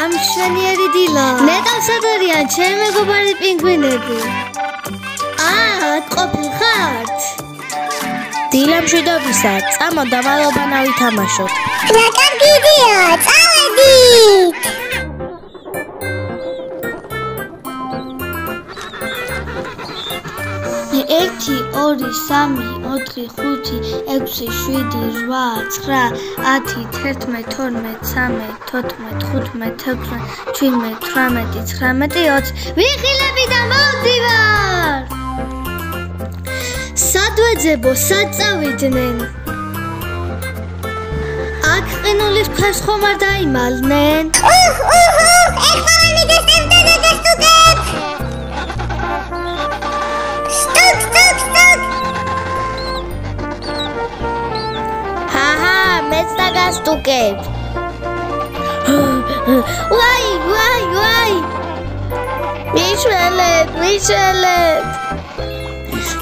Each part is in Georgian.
გამშვენიერი დილა. ნეტავსად არიან ჩემი მეგობარი პინგვინები. ყოფილ ხართ? დილა მშვიდობისა, წამო დამალობანა ვითამაშოთ. რა კარგი იდეა, წავედით! ერთი, ორი, სამი, 4, 5, 6, 7, 8, 9, 10, 11, 12, 13, 14, 15, 16, 17, 18, 19. ვიხილები და მოვდივარ! სად ვეძებო, სად წავიდნენ? აქ ყინულის ფერს ხომ არ დაიმალნენ? ეხლა მიგესტემდა და სტუკებ! მეც დაგასტუკებ. ვაი! მიშველეთ!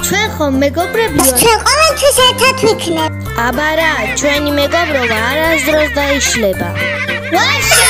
ჩვენ ხომ მეგობრები ვართ? ჩვენ ყოველთვის ერთად ვიქნებ. აბარა, ჩვენი მეგობრობა არასდროს დაიშლება. ვაშა!